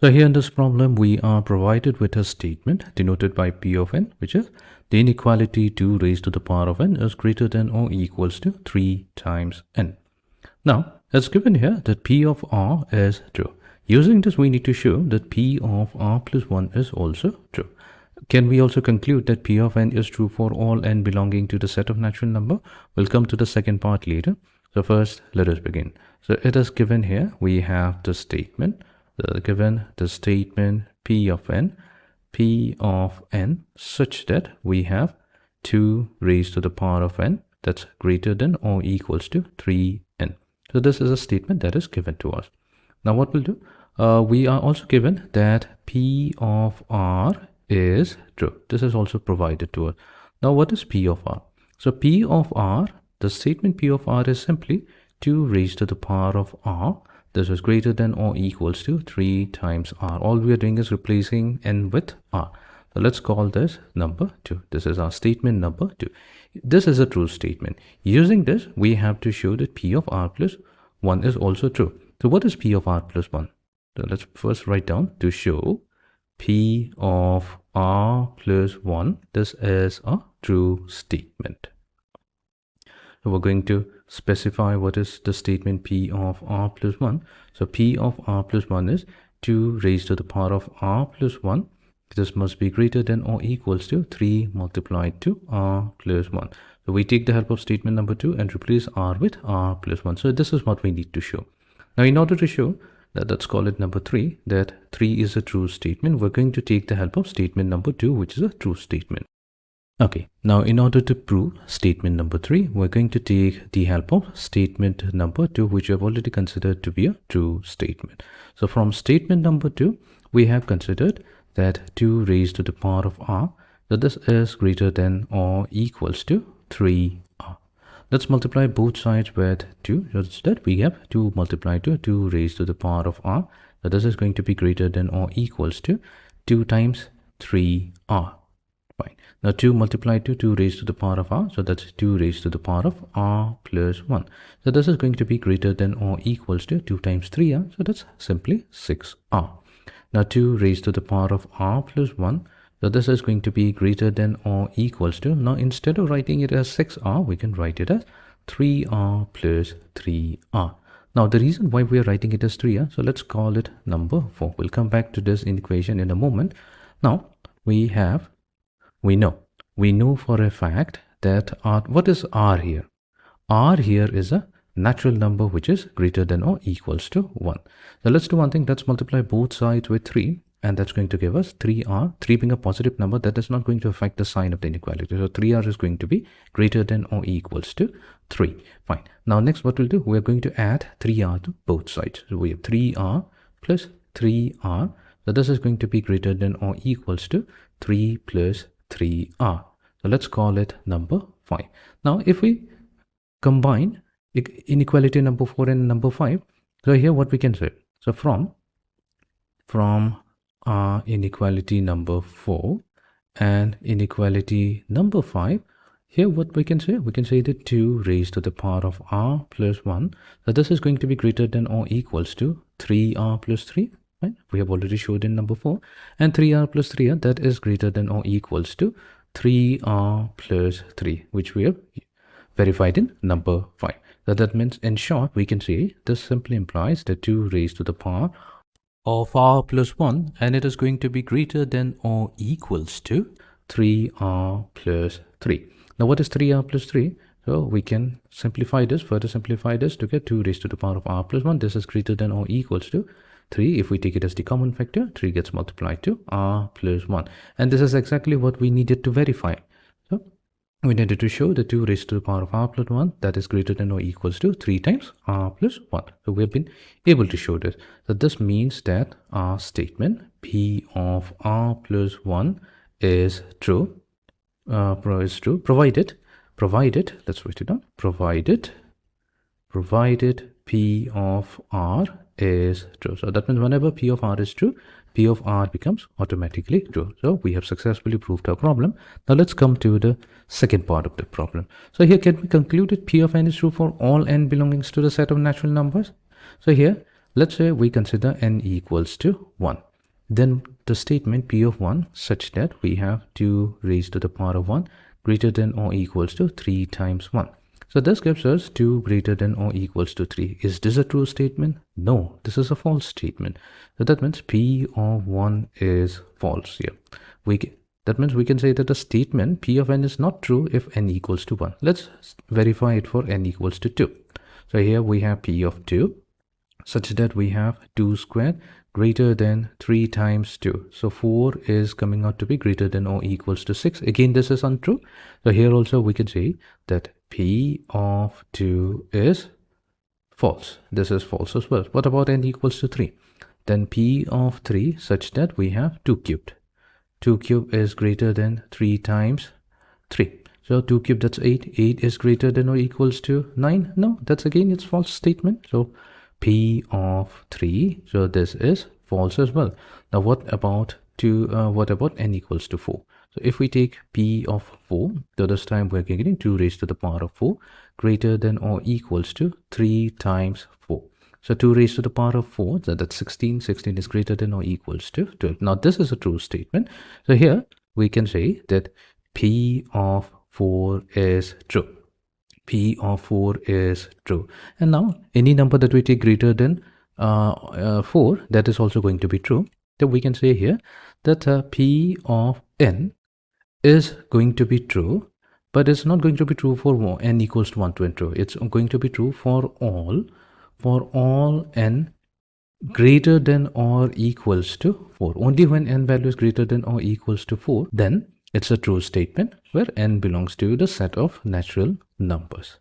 So here in this problem, we are provided with a statement denoted by P of n, which is the inequality 2 raised to the power of n is greater than or equals to 3 times n. Now, it's given here that P of r is true. Using this, we need to show that P of r plus 1 is also true. Can we also conclude that P of n is true for all n belonging to the set of natural number? We'll come to the second part later. So first, let us begin. So it is given here, we have the statement. Given the statement P of n such that we have 2 raised to the power of n that's greater than or equals to 3n. So this is a statement that is given to us. Now what we'll do, we are also given that P of r is true. This is also provided to us. Now what is P of r? So P of r, the statement P of r is simply 2 raised to the power of r. This is greater than or equals to 3 times r. All we are doing is replacing n with r. So let's call this number 2. This is our statement number 2. This is a true statement. Using this, we have to show that P of r plus 1 is also true. So what is P of r plus 1? So let's first write down to show P of r plus 1. This is a true statement. So we're going to specify what is the statement P of r plus 1. So P of r plus 1 is 2 raised to the power of r plus 1. This must be greater than or equals to 3 multiplied to r plus 1. So we take the help of statement number 2 and replace r with r plus 1. So this is what we need to show. Now in order to show that, let's call it number 3, that 3 is a true statement, we're going to take the help of statement number 2, which is a true statement. Okay, now in order to prove statement number 3, we're going to take the help of statement number 2, which we have already considered to be a true statement. So from statement number 2, we have considered that 2 raised to the power of r, that this is greater than or equals to 3r. Let's multiply both sides with 2, such that we have 2 multiplied to 2 raised to the power of r. So this is going to be greater than or equals to 2 times 3r. Fine. Now 2 multiplied to 2 raised to the power of r, so that's 2 raised to the power of r plus 1. So this is going to be greater than or equals to 2 times 3r, so that's simply 6r. Now 2 raised to the power of r plus 1, so this is going to be greater than or equals to, now instead of writing it as 6r, we can write it as 3r plus 3r. Now the reason why we are writing it as 3r, so let's call it number 4. We'll come back to this equation in a moment. Now we know for a fact that r, what is r here? R here is a natural number which is greater than or equals to 1. So let's do one thing. Let's multiply both sides with 3, and that's going to give us 3r. 3 being a positive number, that is not going to affect the sign of the inequality. So 3r is going to be greater than or equals to 3. Fine. Now next what we'll do, we're going to add 3r to both sides. So we have 3r plus 3r. So this is going to be greater than or equals to 3 plus 3r. So let's call it number 5. Now if we combine inequality number 4 and number 5, so here what we can say, so from inequality number 4 and inequality number 5, here what we can say that 2 raised to the power of r plus 1, so this is going to be greater than or equals to 3r plus 3. Right? We have already showed in number 4, and 3r plus 3r, that is greater than or equals to 3r plus 3, which we have verified in number 5. So that means, in short, we can say this simply implies that 2 raised to the power of r plus 1, and it is going to be greater than or equals to 3r plus 3. Now what is 3r plus 3? So we can simplify this, further simplify this to get 2 raised to the power of r plus 1. This is greater than or equals to 3. If we take it as the common factor, 3 gets multiplied to r plus 1. And this is exactly what we needed to verify. So we needed to show the 2 raised to the power of r plus 1, that is greater than or equals to 3 times r plus 1. So we have been able to show this. So this means that our statement P of r plus 1 is true. Provided, let's write it down, provided P of r is true. So that means whenever P of r is true, P of r becomes automatically true. So we have successfully proved our problem. Now let's come to the second part of the problem. So here can we conclude that P of n is true for all n belongings to the set of natural numbers? So here, let's say we consider n equals to 1. then the statement p of 1 such that we have 2 raised to the power of 1 greater than or equals to 3 times 1. So this gives us 2 greater than or equals to 3. Is this a true statement? No, this is a false statement. So that means p of 1 is false here. That means we can say that the statement p of n is not true if n equals to 1. Let's verify it for n equals to 2. So here we have p of 2 such that we have 2 squared greater than 3 times 2. So 4 is coming out to be greater than or equals to 6. Again, this is untrue. So here also we can say that p of 2 is false. This is false as well. What about n equals to 3? Then p of 3 such that we have 2 cubed. 2 cubed is greater than 3 times 3. So 2 cubed, that's 8. 8 is greater than or equals to 9. No, that's again it's false statement. So p of 3, so this is false as well. Now what about n equals to 4? So if we take p of 4, so this time we're getting 2 raised to the power of 4 greater than or equals to 3 times 4. So 2 raised to the power of 4, so that's 16. 16 is greater than or equals to 12. Now this is a true statement. So here we can say that p of 4 is true. P of 4 is true. And now any number that we take greater than 4, that is also going to be true. So we can say here that p of n is going to be true, but it's not going to be true for n equals to 1 to n true. It's going to be true for all n greater than or equals to 4. Only when n value is greater than or equals to 4, then it's a true statement where n belongs to the set of natural numbers.